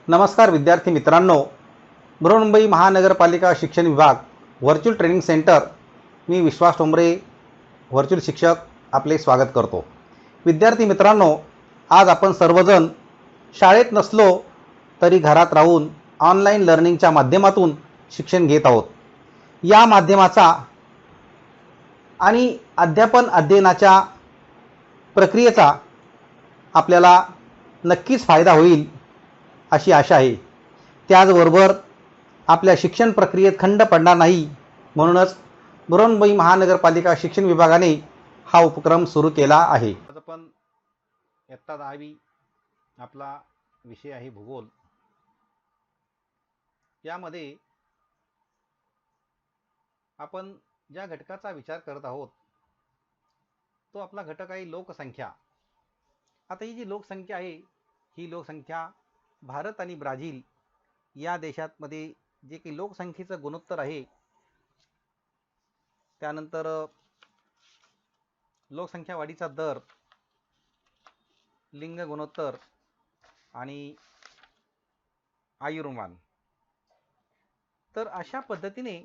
नमस्कार विद्यार्थी मित्रांनो, बृहन्मुंबई महानगरपालिका शिक्षण विभाग व्हर्च्युअल ट्रेनिंग सेंटर, मी विश्वास ठोंबरे व्हर्च्युअल शिक्षक आपले स्वागत करतो। विद्यार्थी मित्रांनो, आज आपण सर्वजण शाळेत नसलो तरी घरात राहून ऑनलाईन लर्निंगच्या माध्यमातून शिक्षण घेत आहोत। या माध्यमाचा आणि अध्यापन अध्ययनाच्या प्रक्रियेचा आपल्याला नक्कीच फायदा होईल अशी आशा आहे। त्याचबरोबर आपल्या शिक्षण प्रक्रियेत खंड पडणार नाही, म्हणूनच बृहन्मुंबई महानगरपालिका शिक्षण विभागाने हा उपक्रम सुरू केला आहे। आज आपण इयत्ता 10वी आपला विषय आहे भूगोल। यामध्ये आपण ज्या घटकाचा विचार करत आहोत तो आपला घटक आहे लोकसंख्या। आता ही जी लोकसंख्या आहे ही लोकसंख्या भारत आणि ब्राझील या देशांमध्ये जे की लोकसंख्येचं गुणोत्तर आहे, त्यानंतर लोकसंख्या वाढीचा दर, लिंग गुणोत्तर आणि आयुर्मान, तर अशा पद्धतीने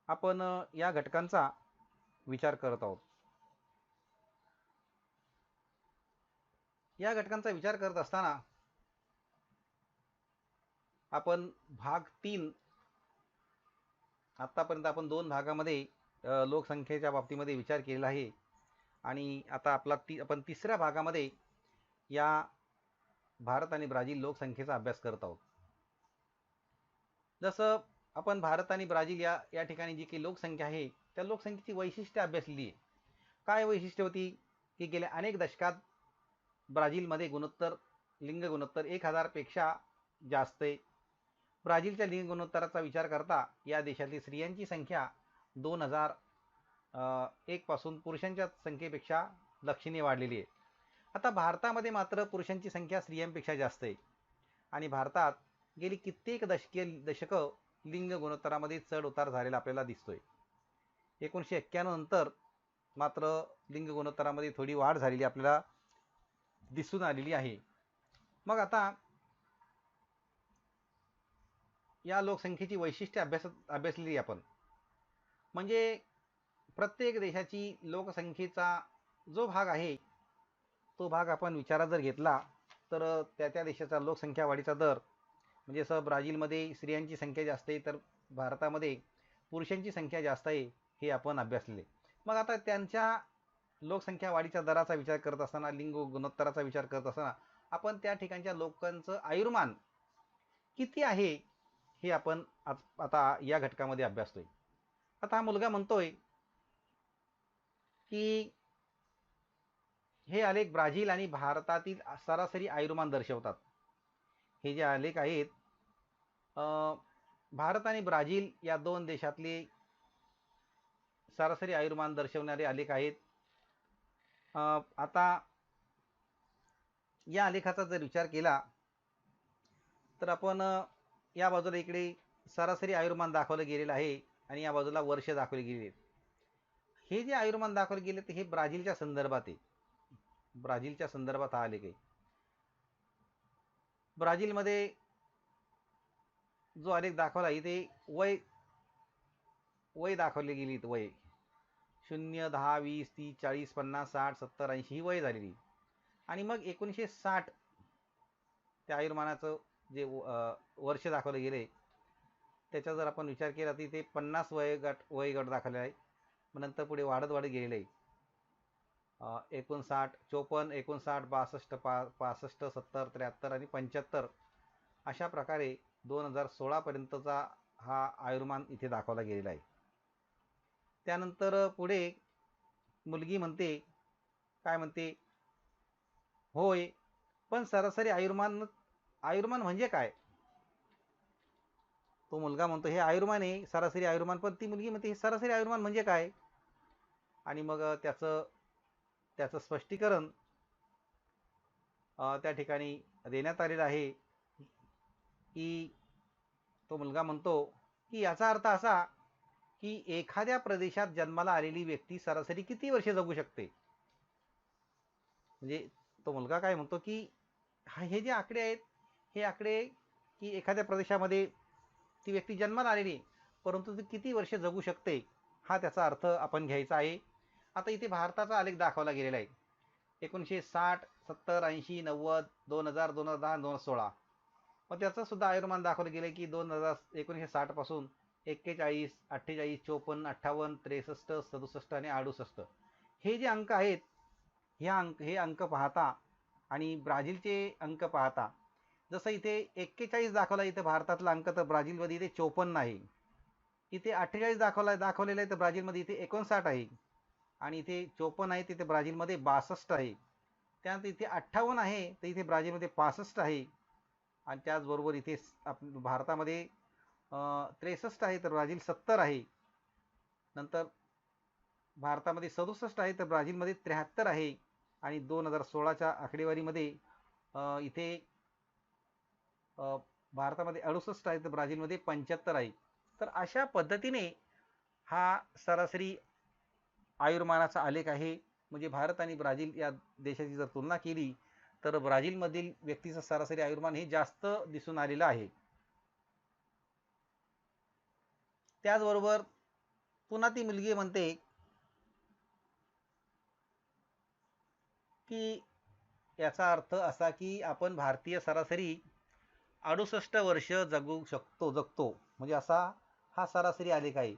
आपण या घटकांचा विचार करत आहोत। या घटकांचा विचार करत असताना आपण भाग 3 आतापर्यंत आपण 2 भागामध्ये लोकसंख्येच्या बाबतीमध्ये विचार केलेला आहे आणि आता आपण तिसऱ्या भागामध्ये या भारत आणि ब्राझील लोकसंख्येचा अभ्यास करत आहोत। जसं आपण भारत आणि ब्राझील या ठिकाणी जी काही लोकसंख्या आहे त्या लोकसंख्येची वैशिष्ट्ये अभ्यासली आहे। काय वैशिष्ट्य होती की गेल्या अनेक दशकात ब्राझीलमध्ये लिंग गुणोत्तर 1000 पेक्षा जास्त आहे। ब्राझीलच्या लिंग गुणोत्तराचा विचार करता या देशातील स्त्रियांची संख्या 2001 पासून पुरुषांच्या संख्येपेक्षा लक्षणीय वाढलेली आहे। आता भारतामध्ये मात्र पुरुषांची संख्या स्त्रियांपेक्षा जास्त आहे आणि भारतात गेली कित्येक दशकं लिंग गुणोत्तरामध्ये चढ उतार झालेला आपल्याला दिसतोय। 1991 नंतर मात्र लिंग गुणोत्तरामध्ये थोडी वाढ झालेली आपल्याला दिसून आलेली आहे। मग आता या लोकसंख्येची वैशिष्ट्ये अभ्यासलेली आपण, म्हणजे प्रत्येक देशाची लोकसंख्येचा जो भाग आहे तो भाग आपण विचारात जर घेतला तर त्या देशाचा लोकसंख्या वाढीचा दर, म्हणजे असं ब्राझीलमध्ये स्त्रियांची संख्या जास्त आहे तर भारतामध्ये पुरुषांची संख्या जास्त आहे, हे आपण अभ्यासले। मग आता त्यांच्या लोकसंख्या वाढीच्या दराचा विचार करत असताना, लिंग गुणोत्तराचा विचार करत असताना आपण त्या ठिकाणच्या लोकांचं आयुर्मान किती आहे हे आपण आता या घटकामध्ये अभ्यासतोय। आता हा मुलगा म्हणतोय की हे आलेख ब्राझील आणि भारतातील सरासरी आयुर्मान दर्शवतात। हे जे आलेख आहेत भारत आणि ब्राझील या दोन देशातले सरासरी आयुर्मान दर्शवणारे आलेख आहेत। आता या आलेखाचा जर विचार केला तर आपण या बाजूला इकडे सरासरी आयुर्मान दाखवलं गेलेलं आहे आणि या बाजूला वर्ष दाखवले गेले आहेत। हे जे आयुर्मान दाखवले गेले ते हे ब्राझीलच्या संदर्भात आहे। ब्राझीलच्या संदर्भात हा आलेख आहे। ब्राझीलमध्ये जो आलेख दाखवला इथे वय दाखवले गेली, वय 0, 10, 20, 30, 40, 50, 60, 70, 80 ही वय झालेली। आणि मग 1960 त्या आयुर्मानाचं जे वर्ष दाखवले गेले त्याचा जर आपण विचार केला तर ते 50 वयगट दाखवले आहे। मग नंतर पुढे वाढत गेलेले आहे। 59, 54, 59, 62, 65, 70, 73 आणि 75 अशा प्रकारे 2016 पर्यंतचा हा आयुर्मान इथे दाखवला गेलेला आहे। त्यानंतर पुढे मुलगी म्हणते, काय म्हणते, होय पण सरासरी आयुर्मान म्हणजे काय? तो मुलगा म्हणतो हे आयुर्मान आहे, सरासरी आयुर्मान, पण ती मुलगी म्हणते हे सरासरी आयुर्मान म्हणजे काय? आणि मग त्याचं स्पष्टीकरण त्या ठिकाणी देण्यात आलेलं आहे की तो मुलगा म्हणतो की याचा अर्थ असा की एखाद्या प्रदेशात जन्माला आलेली व्यक्ती सरासरी किती वर्ष जगू शकते। म्हणजे तो मुलगा काय म्हणतो की हे जे आकडे आहेत हे आकडे की एखाद्या प्रदेशामध्ये ती व्यक्ती जन्माला आलेली परंतु ती किती वर्ष जगू शकते हा त्याचा अर्थ आपण घ्यायचा आहे. आता इथे भारताचा आलेख दाखवला गेलेला आहे. 1960, 70, 80, 90, 2000, 2010, 2016. मग त्याचं सुद्धा आयुर्मान दाखवलं गेलं की 1960 पासून 41, 48, 54, 58, 63, 67 आणि 68 हे जे अंक आहेत हे अंक पाहता आणि ब्राझीलचे अंक पाहता, जसं इथे 41 दाखवला इथे भारतातला अंक तर ब्राझीलमध्ये इथे 54 आहे. इथे 48 दाखवलेलं आहे तर ब्राझीलमध्ये इथे 59 आहे आणि इथे 54 आहे तिथे ब्राझीलमध्ये 62 आहे. त्यानंतर इथे 58 आहे तर इथे ब्राझीलमध्ये 65 आहे आणि त्याचबरोबर इथे भारतामध्ये 63 आहे तर ब्राझील 70 आहे. नंतर भारतामध्ये 67 आहे तर ब्राझीलमध्ये 73 आहे आणि 2016च्या आकडेवारीमध्ये इथे भारतामध्ये 68 आहे तर ब्राझीलमध्ये 75 आहे. तर अशा पद्धतीने हा सरासरी आयुर्मानाचा आलेख आहे. म्हणजे भारत आणि ब्राझील या देशाची जर तुलना केली तर ब्राझीलमधील व्यक्तीचं सरासरी आयुर्मान हे जास्त दिसून आलेलं आहे. त्याचबरोबर पुन्हा ती मुलगी म्हणते की याचा अर्थ असा की आपण भारतीय सरासरी 68 वर्ष जगतो म्हणजे असा हा सरासरी आलेख आहे.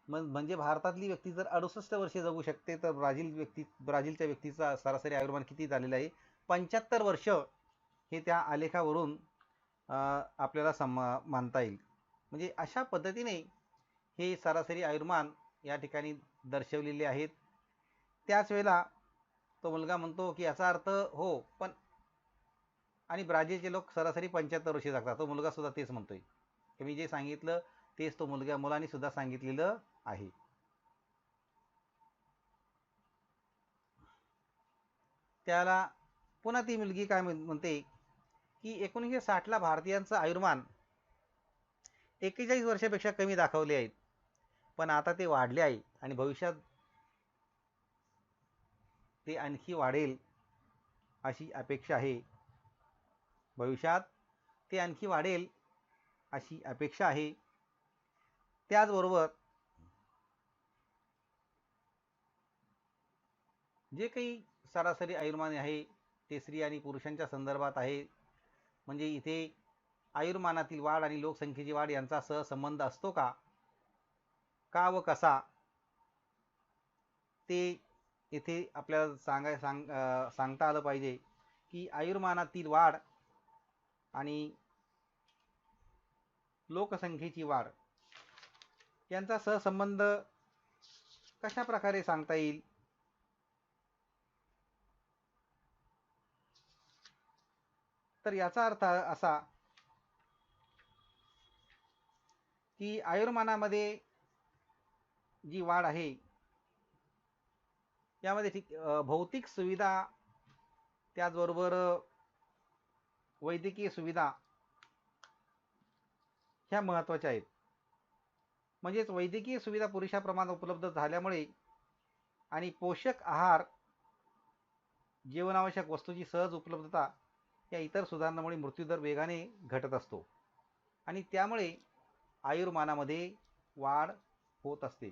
म्हणजे भारतातली व्यक्ती जर 68 वर्षे जगू शकते तर ब्राझीलच्या व्यक्तीचा सरासरी आयुर्मान किती झालेलं आहे 75 वर्ष हे त्या आलेखावरून आपल्याला मानता येईल. म्हणजे अशा पद्धतीने हे सरासरी आयुर्मान या ठिकाणी दर्शवलेले आहेत. त्याच वेळेला तो मुलगा म्हणतो की याचा अर्थ हो पण आणि ब्राझीलचे लोक सरासरी 75 वर्षे जगतात. तो मुलगा सुद्धा तेच म्हणतोय की मी जे सांगितलं तेच तो मुलांनी सुद्धा सांगितलेलं आहे. त्याला पुन्हा ती मुलगी काय म्हणते की 1960ला भारतीयांचं आयुर्मान 41 वर्षापेक्षा कमी दाखवले आहेत पण आता ते वाढले आहे आणि भविष्यात ते आणखी वाढेल अशी अपेक्षा आहे. भविष्यात ते आणखी वाढेल अशी अपेक्षा आहे. त्याचबरोबर जे काही सरासरी आयुर्मान आहे ते स्त्री आणि पुरुषांच्या संदर्भात आहे. म्हणजे इथे आयुर्मानातील वाढ आणि लोकसंख्येची वाढ यांचा सहसंबंध असतो का व कसा ते इथे आपल्याला सांगता आलं पाहिजे की आयुर्मानातील वाढ आणि लोकसंख्येची वाढ यांचा सहसंबंध कशा प्रकारे सांगता येईल. तर याचा अर्थ असा की आयुर्मानामध्ये जी वाढ आहे यामध्ये भौतिक सुविधा त्याचबरोबर वैद्यकीय सुविधा ह्या महत्त्वाच्या आहेत. म्हणजेच वैद्यकीय सुविधा पुरेशा प्रमाणात उपलब्ध झाल्यामुळे आणि पोषक आहार जीवनावश्यक वस्तूची सहज उपलब्धता या इतर सुधारणांमुळे मृत्यूदर वेगाने घटत असतो आणि त्यामुळे आयुर्मानामध्ये वाढ होत असते.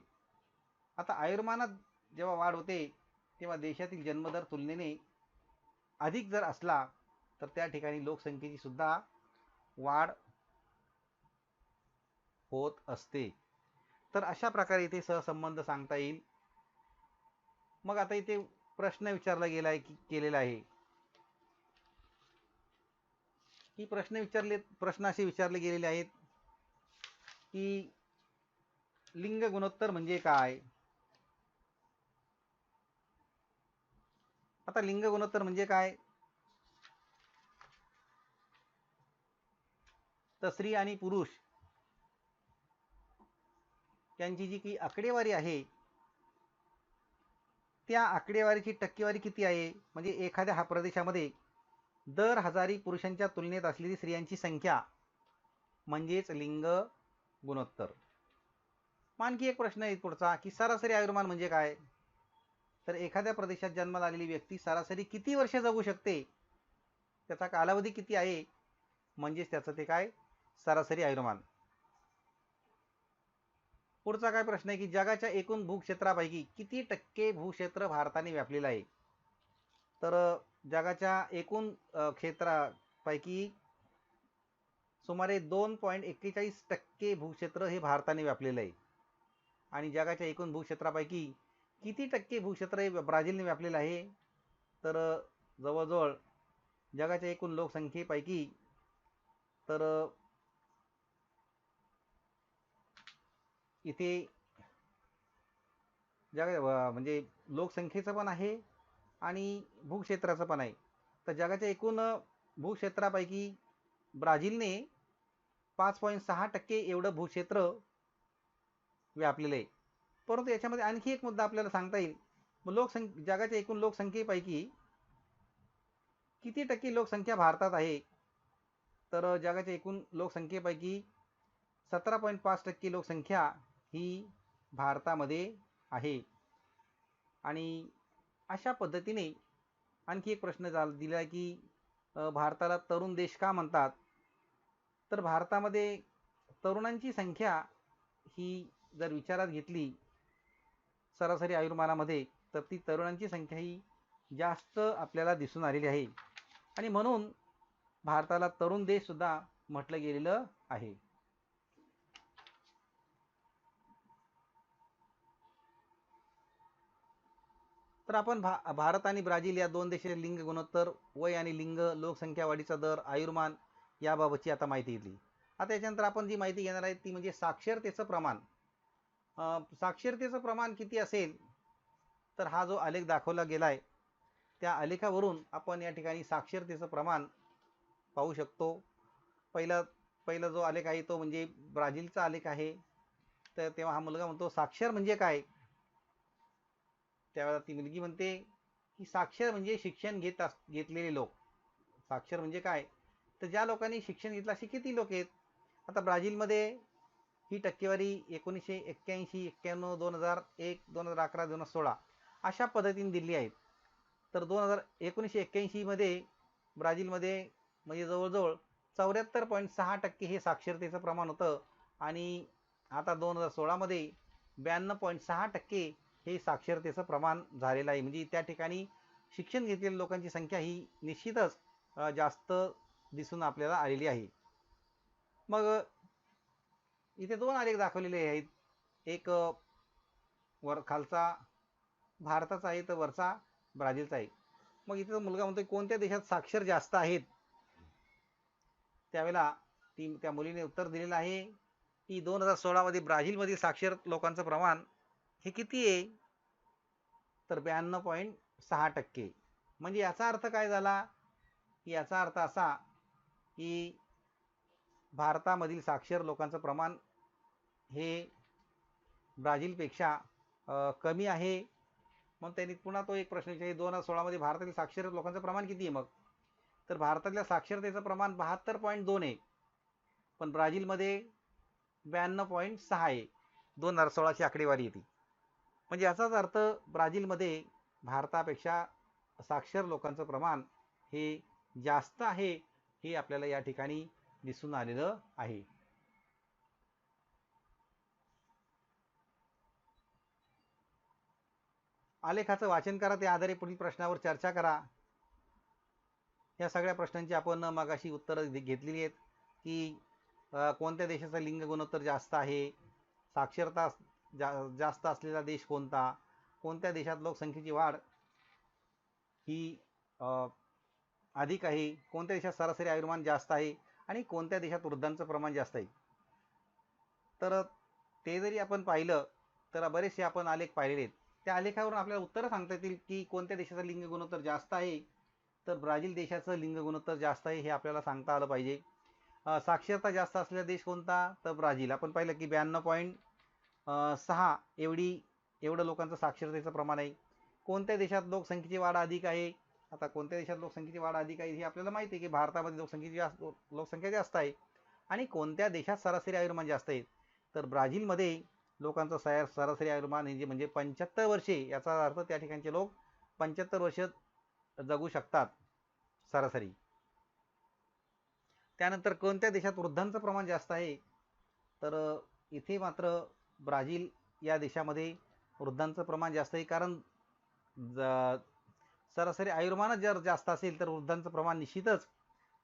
आता आयुर्मानात जेव्हा वाढ होते तेव्हा देशातील जन्मदर तुलनेने अधिक जर असला तर त्या ठिकाणी लोकसंख्येची सुद्धा वाढ होत असते. तर अशा प्रकारे इथे सहसंबंध सांगता येईल. मग आता इथे प्रश्न विचारला केलेला आहे की प्रश्न असे विचारले गेलेले आहेत की लिंग गुणोत्तर म्हणजे काय. आता लिंग गुणोत्तर म्हणजे काय तर स्त्री आणि पुरुष यांची जी काही आकडेवारी आहे त्या आकडेवारीची टक्केवारी किती आहे. म्हणजे एखाद्या हा प्रदेशामध्ये दर 1000 पुरुषांच्या तुलनेत असलेली स्त्रियांची संख्या म्हणजेच लिंग गुणोत्तर. आणखी एक प्रश्न आहे पुढचा की सरासरी आयुर्मान म्हणजे काय. तर एखाद्या प्रदेशात जन्माला आलेली व्यक्ती सरासरी किती वर्ष जगू शकते त्याचा कालावधी किती आहे म्हणजेच त्याचं ते काय सरासरी आयुर्मान. पुढचा काय प्रश्न आहे की जगाच्या एकूण भूक्षेत्रापैकी किती टक्के भूक्षेत्र भारताने व्यापलेलं आहे. तर जगाच्या एकूण क्षेत्रापैकी सुमारे 2.41% भूक्षेत्र हे भारताने व्यापलेलं आहे. आणि जगाच्या एकूण भूक्षेत्रापैकी किती टक्के भूक्षेत्र हे ब्राझीलने व्यापलेलं आहे. तर जवळजवळ जगाच्या एकूण लोकसंख्येपैकी तर इथे म्हणजे लोकसंख्येचं पण आहे आणि भूक्षेत्राचं पण आहे. तर जगाच्या एकूण भूक्षेत्रापैकी ब्राझीलने 5.6% एवढं भूक्षेत्र व्यापलेलं आहे. परंतु याच्यामध्ये आणखी एक मुद्दा आपल्याला सांगता येईल. जगाच्या एकूण लोकसंख्येपैकी किती टक्के लोकसंख्या भारतात आहे. तर जगाच्या एकूण लोकसंख्येपैकी 17.5% लोकसंख्या ही भारतामध्ये आहे. आणि अशा पद्धतीने आणखी एक प्रश्न दिला आहे की भारताला तरुण देश का म्हणतात. तर भारतामध्ये तरुणांची संख्या ही जर विचारात घेतली सरासरी आयुर्मानामध्ये तर ती तरुणांची संख्या ही जास्त आपल्याला दिसून आलेली आहे आणि म्हणून भारताला तरुण देश सुद्धा म्हटलं गेलेलं आहे. तर आपण भारत आणि ब्राझील या दोन देशाचे लिंग गुणोत्तर, वय आणि लिंग, लोकसंख्या वाढीचा दर, आयुर्मान याबाबतची आता माहिती घेतली. आता याच्यानंतर आपण जी माहिती घेणार आहे ती म्हणजे साक्षरतेचं प्रमाण. साक्षरतेचं प्रमाण किती असेल तर हा जो आलेख दाखवला गेला आहे त्या आलेखावरून आपण या ठिकाणी साक्षरतेचं प्रमाण पाहू शकतो. पहिला जो आलेख आहे तो म्हणजे ब्राझीलचा आलेख आहे. तर तेव्हा हा मुलगा म्हणतो साक्षर म्हणजे काय. त्यावेळेला ती मुलगी म्हणते की साक्षर म्हणजे शिक्षण घेतलेले लोक. साक्षर म्हणजे काय तर ज्या लोकांनी शिक्षण घेतलं असे किती लोक आहेत. आता ब्राझीलमध्ये ही टक्केवारी 1981, 91, 2001, 2011, 2016 अशा पद्धतीने दिली आहेत. तर 1981 मध्ये ब्राझीलमध्ये म्हणजे जवळजवळ 74.6% हे साक्षरतेचं प्रमाण होतं आणि आता 2016 मध्ये 92.6% हे साक्षरतेचं प्रमाण झालेलं आहे. म्हणजे त्या ठिकाणी शिक्षण घेतलेल्या लोकांची संख्या ही निश्चितच जास्त दिसून आपल्याला आलेली आहे. मग इथे दोन आलेख दाखवलेले आहेत. एक खालचा भारताचा आहे तर वरचा ब्राझीलचा आहे. मग इथे मुलगा म्हणतोय कोणत्या देशात साक्षर जास्त आहेत. त्यावेळेला त्या मुलीने उत्तर दिलेलं आहे की 2016 मध्ये ब्राझीलमधील साक्षर लोकांचं प्रमाण हे किती आहे तर 92.6%. म्हणजे याचा अर्थ काय झाला की याचा अर्थ असा की भारतामधील साक्षर लोकांचं प्रमाण हे ब्राझीलपेक्षा कमी आहे. मग त्यांनी पुन्हा तो एक प्रश्न विचारला 2016 मध्ये भारतातील साक्षर लोकांचं प्रमाण किती आहे. मग तर भारतातल्या साक्षरतेचं प्रमाण 72.2 आहे पण ब्राझीलमध्ये 92.6 आहे. 2016ची आकडेवारी येते. म्हणजे याचाच अर्थ ब्राझीलमध्ये भारतापेक्षा साक्षर लोकांचं प्रमाण हे जास्त आहे हे आपल्याला या ठिकाणी दिसून आलेलं आहे. आलेखाचं वाचन करा. त्या आधारे पुढील प्रश्नावर चर्चा करा. या सगळ्या प्रश्नांची आपण मगाशी उत्तरं घेतलेली आहेत की कोणत्या देशाचा लिंग गुणोत्तर जास्त आहे, साक्षरता जास्त असलेला देश कोणता, कोणत्या देशात लोकसंख्येची वाढ ही अधिक आहे, कोणत्या देशात सरासरी आयुर्मान जास्त आहे आणि कोणत्या देशात वृद्धांचं प्रमाण जास्त आहे. तर ते जरी आपण पाहिलं तर बरेचसे आपण आलेख पाहिलेले आहेत. त्या आलेखावरून आपल्याला उत्तरं सांगता येतील की कोणत्या देशाचं लिंग गुणोत्तर जास्त आहे तर ब्राझील देशाचं लिंग गुणोत्तर जास्त आहे हे आपल्याला सांगता आलं पाहिजे. साक्षरता जास्त असलेला देश कोणता तर ब्राझील. आपण पाहिलं की 92.6 एवढं लोकांचं साक्षरतेचं प्रमाण आहे. कोणत्या देशात लोकसंख्येची वाढ अधिक आहे. आता कोणत्या देशात लोकसंख्येची वाढ अधिक आहे हे आपल्याला माहिती आहे की भारतामध्ये लोकसंख्या जास्त आहे. आणि कोणत्या देशात सरासरी आयुर्मान जास्त आहे तर ब्राझीलमध्ये लोकांचं सरासरी आयुर्मान म्हणजे 75 वर्षे. याचा अर्थ त्या ठिकाणचे लोक 75 वर्ष जगू शकतात सरासरी. त्यानंतर कोणत्या देशात वृद्धांचं प्रमाण जास्त आहे, तर इथे मात्र ब्राझील या देशामध्ये वृद्धांचं प्रमाण जास्त आहे. कारण सरासरी आयुर्मानच जर जास्त असेल तर वृद्धांचं प्रमाण निश्चितच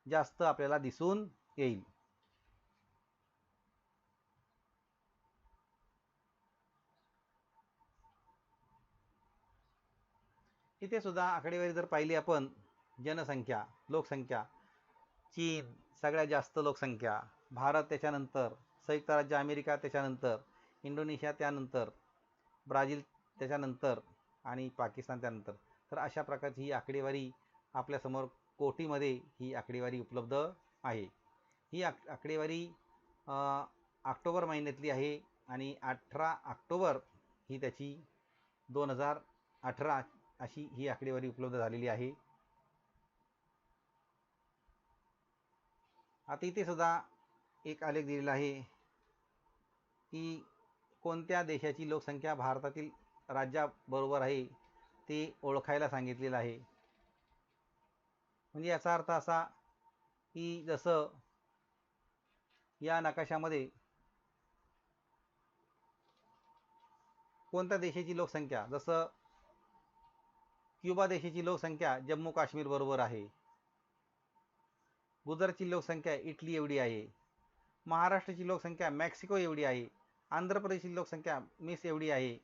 जास्त आपल्याला दिसून येईल. इथे सुद्धा आकडेवारी जर पाहिली आपण, जनसंख्या, लोकसंख्या, चीन सगळ्यात जास्त लोकसंख्या, भारत त्याच्यानंतर, संयुक्त राज्य अमेरिका त्याच्यानंतर, इंडोनेशिया त्यानंतर, ब्राझील त्याच्यानंतर आणि पाकिस्तान त्यानंतर. तर अशा प्रकारची ही आकडेवारी आपल्यासमोर कोटीमध्ये ही आकडेवारी उपलब्ध आहे. ही आकडेवारी ऑक्टोबर महिन्यातली आहे आणि 18 ऑक्टोबर ही त्याची 2018 अशी ही आकडेवारी उपलब्ध झालेली आहे. आता इथे सुद्धा एक आलेख दिलेला आहे की कोणत्या देशाची लोकसंख्या भारतातील राज्याबरोबर आहे ते ओळखायला सांगितलेलं आहे. म्हणजे याचा अर्थ असा की जसं या नकाशामध्ये कोणत्या देशाची लोकसंख्या, जसं क्युबा देशाची लोकसंख्या जम्मू काश्मीर बरोबर आहे, गुजरातची लोकसंख्या इटली एवढी आहे, महाराष्ट्राची लोकसंख्या मेक्सिको एवढी आहे, आंध्र प्रदेशची लोकसंख्या मिस एवढी आहे,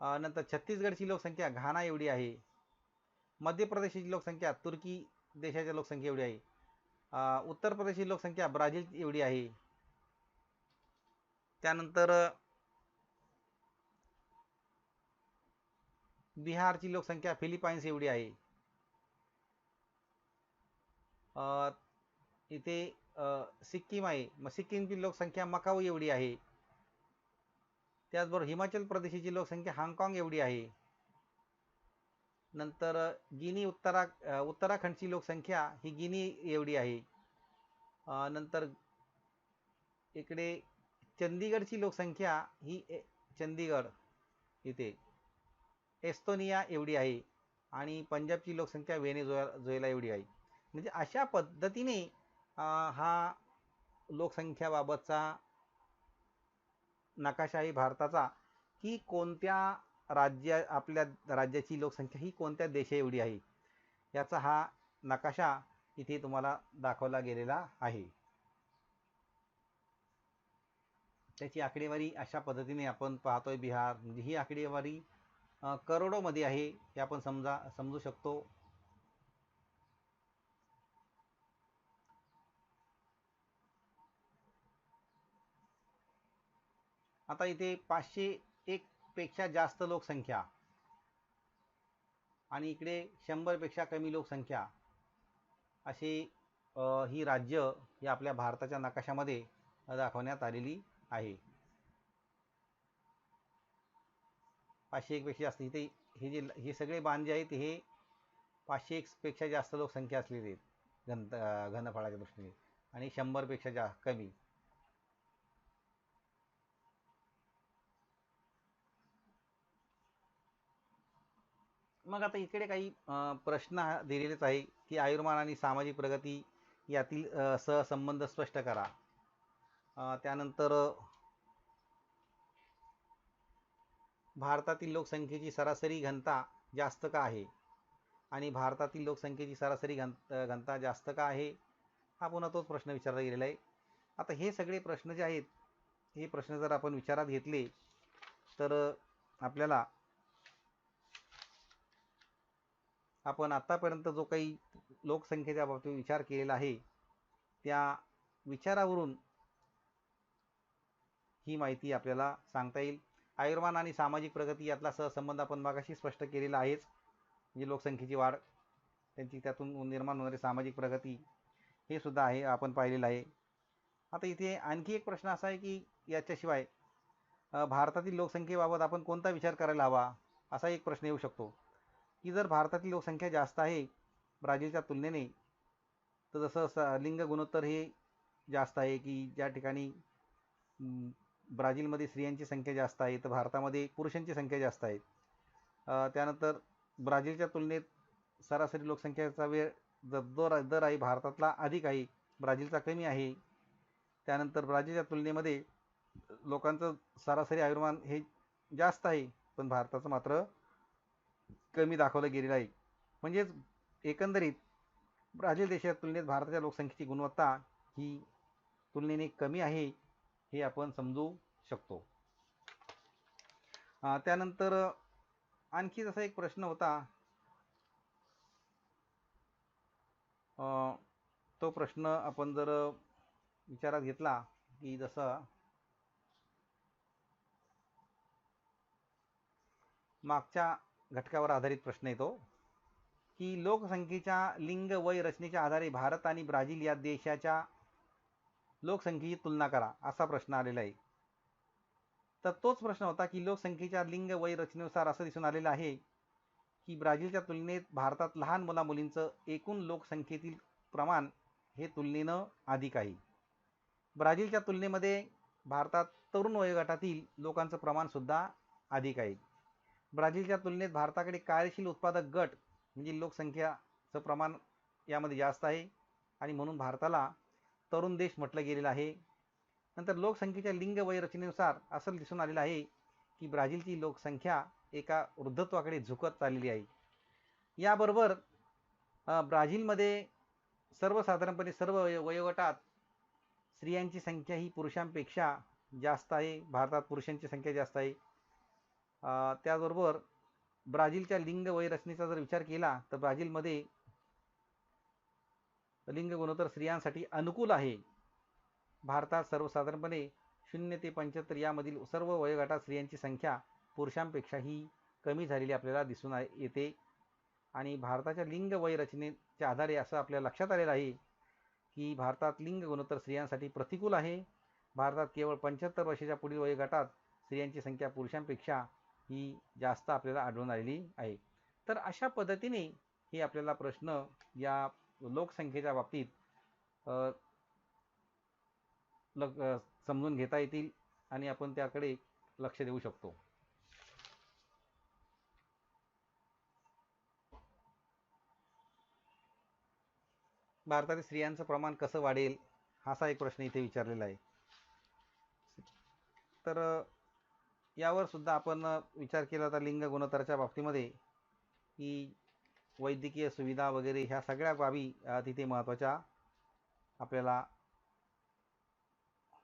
नंतर छत्तीसगडची लोकसंख्या घाना एवढी आहे, मध्य प्रदेशची लोकसंख्या तुर्की देशाच्या लोकसंख्या एवढी आहे, उत्तर प्रदेशची लोकसंख्या ब्राझील एवढी आहे. त्यानंतर बिहारची लोकसंख्या फिलिपाईन्स एवढी आहे. इथे सिक्कीम आहे, मग सिक्कीमची लोकसंख्या मकाऊ एवढी आहे. त्याचबरोबर हिमाचल प्रदेशची लोकसंख्या हाँगकाँग एवढी आहे. नंतर गिनी उत्तराखंडची लोकसंख्या ही गिनी एवढी आहे. नंतर इकडे चंदीगडची लोकसंख्या ही चंदीगड इथे एस्तोनिया एवढी आहे आणि पंजाबची लोकसंख्या व्हेनेझुएला एवढी आहे. म्हणजे अशा पद्धतीने हा लोकसंख्याबाबतचा नकाशा आहे भारताचा, की कोणत्या आपल्या राज्याची लोकसंख्या ही कोणत्या देशा एवढी आहे याचा हा नकाशा इथे तुम्हाला दाखवला गेलेला आहे. त्याची आकडेवारी अशा पद्धतीने आपण पाहतोय. बिहार म्हणजे ही आकडेवारी करोडोमध्ये आहे हे आपण समजू शकतो. आता इथे 501 पेक्षा जास्त लोकसंख्या आणि इकडे 100 पेक्षा कमी लोकसंख्या अशी ही राज्य ही आपल्या भारताच्या नकाशामध्ये दाखवण्यात आलेली आहे. 501 पेक्षा जास्त इथे हे सगळे बाण जे आहेत हे 501 पेक्षा जास्त लोकसंख्या असलेली आहेत घनफळाच्या दृष्टीने आणि 100 पेक्षा कमी. मग आता इकडे काही प्रश्न दिलेलेच आहे की आयुर्मान आणि सामाजिक प्रगती यातील सहसंबंध स्पष्ट करा. त्यानंतर भारतातील लोकसंख्येची सरासरी घनता जास्त का आहे आणि भारतातील लोकसंख्येची सरासरी घनता जास्त का आहे हा पुन्हा तोच प्रश्न विचारला गेलेला आहे. आता हे सगळे प्रश्न जे आहेत हे प्रश्न जर आपण विचारात घेतले तर आपल्याला आपण आतापर्यंत जो काही लोकसंख्येच्या बाबतीत विचार केलेला आहे त्या विचारावरून ही माहिती आपल्याला सांगता येईल. आयुर्मान आणि सामाजिक प्रगती यातला सहसंबंध आपण मागाशी स्पष्ट केलेला आहेच. म्हणजे लोकसंख्येची वाढ, त्यांची त्यातून निर्माण होणारी सामाजिक प्रगती हे सुद्धा आहे आपण पाहिलेलं आहे. आता इथे आणखी एक प्रश्न असा आहे की याच्याशिवाय भारतातील लोकसंख्येबाबत आपण कोणता विचार करायला हवा असा एक प्रश्न येऊ शकतो की जर भारतातील लोकसंख्या जास्त आहे ब्राझीलच्या तुलनेने तर जसं लिंग गुणोत्तर हे जास्त आहे की ज्या ठिकाणी ब्राझीलमध्ये स्त्रियांची संख्या जास्त आहे तर भारतामध्ये पुरुषांची संख्या जास्त आहे. त्यानंतर ब्राझीलच्या तुलनेत सरासरी लोकसंख्येचा वेळ दर आहे भारतातला अधिक आहे ब्राझीलचा कमी आहे. त्यानंतर ब्राझीलच्या तुलनेमध्ये लोकांचं सरासरी आयुर्मान हे जास्त आहे, पण भारताचं मात्र कमी दाखवलं गेलेलं आहे. म्हणजेच एकंदरीत ब्राझील देशाच्या तुलनेत भारताच्या लोकसंख्येची गुणवत्ता ही तुलनेने कमी आहे, हे आपण समजू शकतो. त्यानंतर आणखी जसा एक प्रश्न होता, तो प्रश्न आपण जर विचारात घेतला की जसं मागच्या घटकावर आधारित प्रश्न येतो की लोकसंख्येच्या लिंग वय रचनेच्या आधारे भारत आणि ब्राझील या देशाच्या लोकसंख्येची तुलना करा, असा प्रश्न आलेला आहे. तर तोच प्रश्न होता की लोकसंख्येच्या लिंग वय रचनेनुसार असं दिसून आलेलं आहे की ब्राझीलच्या तुलनेत भारतात लहान मुलामुलींचं एकूण लोकसंख्येतील प्रमाण हे तुलनेनं अधिक आहे. ब्राझीलच्या तुलनेमध्ये भारतात तरुण वयोगटातील लोकांचं प्रमाण सुद्धा अधिक आहे. ब्राझीलच्या तुलनेत भारताकडे कार्यशील उत्पादक गट म्हणजे लोकसंख्याचं प्रमाण यामध्ये जास्त आहे आणि म्हणून भारताला तरुण देश म्हटलं गेलेलं आहे. नंतर लोकसंख्येच्या लिंग वय रचनेनुसार असं दिसून आलेलं आहे की ब्राझीलची लोकसंख्या एका वृद्धत्वाकडे झुकत चाललेली आहे. याबरोबर ब्राझीलमध्ये सर्वसाधारणपणे सर्व वयोगटात स्त्रियांची संख्या ही पुरुषांपेक्षा जास्त आहे. भारतात पुरुषांची संख्या जास्त आहे. त्याचबरोबर ब्राझीलच्या लिंग वय रचनेचा जर विचार केला तर ब्राझीलमध्ये लिंग गुणोत्तर स्त्रियांसाठी अनुकूल आहे. भारतात सर्वसाधारणपणे 0 ते 75 यामधील सर्व वयोगटात स्त्रियांची संख्या पुरुषांपेक्षाही कमी झालेली आपल्याला दिसून येते. आणि भारताच्या लिंग वय रचनेच्या आधारे असं आपल्या लक्षात आलेलं आहे की भारतात लिंग गुणोत्तर स्त्रियांसाठी प्रतिकूल आहे. भारतात केवळ 75 वर्षाच्या पुढील वयोगटात स्त्रियांची संख्या पुरुषांपेक्षा ही जास्त आपल्याला आढळून आलेली आहे. तर अशा पद्धतीने हे आपल्याला प्रश्न या लोकसंख्येच्या बाबतीत समजून घेता येतील आणि आपण त्याकडे लक्ष देऊ शकतो. भारतातील स्त्रियांचं प्रमाण कसं वाढेल, असा एक प्रश्न इथे विचारलेला आहे. तर यावर सुद्धा आपण विचार केला तर लिंग गुणोत्तराच्या बाबतीमध्ये की वैद्यकीय सुविधा वगैरे ह्या सगळ्या बाबी तिथे महत्त्वाच्या आपल्याला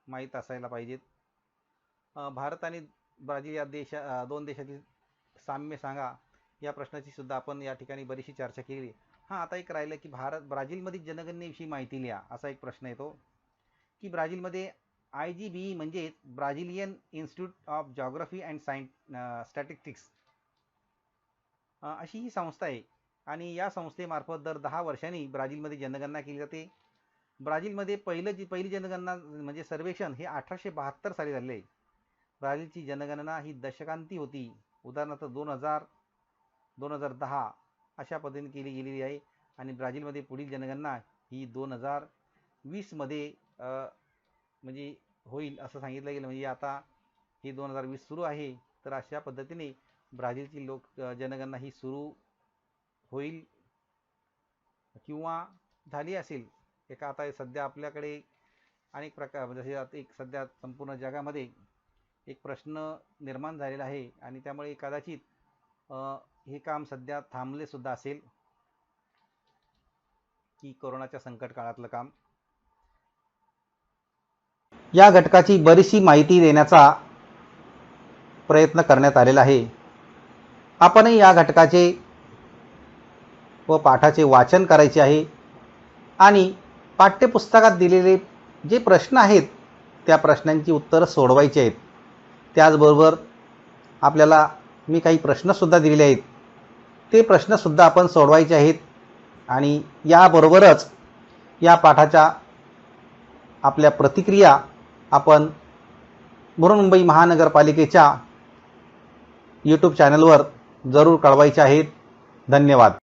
माहीत असायला पाहिजेत. भारत आणि ब्राझील या दोन देशातील साम्य सांगा, या प्रश्नाची सुद्धा आपण या ठिकाणी बरीचशी चर्चा केली. आता एक राहिलं की ब्राझीलमधील जनगणनेविषयी माहिती लिहा, असा एक प्रश्न येतो की ब्राझीलमध्ये IGBE म्हणजे Brazilian institute of geography and statistics अशी ही संस्था आहे आणि या संस्थेमार्फत दर 10 वर्षांनी ब्राझीलमध्ये जनगणना केली जाते. ब्राझीलमध्ये पहिली जनगणना म्हणजे सर्वेक्षण हे 1872 साली झाले आहे. ब्राझीलची जनगणना ही दशकांती होती. उदाहरणार्थ 2000, 2010 अशा पद्धतीने केली गेलेली आहे आणि ब्राझीलमध्ये पुढील जनगणना ही 2020 मध्ये म्हणजे होईल असं सांगितलं गेलं. म्हणजे आता ही 2020 सुरू आहे. तर अशा पद्धतीने ब्राझीलची जनगणना ही सुरू होईल किंवा झाली असेल. आता सध्या आपल्याकडे अनेक प्रकार जसे आता एक सध्या संपूर्ण जगामध्ये एक प्रश्न निर्माण झालेला आहे आणि त्यामुळे कदाचित हे काम सध्या थांबले सुद्धा असेल की कोरोनाच्या संकट काळातलं काम. या घटकाची बरीचशी माहिती देण्याचा प्रयत्न करण्यात आलेला आहे. आपणही या घटकाचे व पाठाचे वाचन करायचे आहे आणि पाठ्यपुस्तकात दिलेले जे प्रश्न आहेत त्या प्रश्नांची उत्तरं सोडवायची आहेत. त्याचबरोबर आपल्याला मी काही प्रश्नसुद्धा दिलेले आहेत, ते प्रश्नसुद्धा आपण सोडवायचे आहेत आणि याबरोबरच या पाठाच्या आपल्या प्रतिक्रिया आपण बृहन्मुंबई महानगरपालिकेच्या YouTube चॅनलवर जरूर कळवायच्या आहेत. धन्यवाद.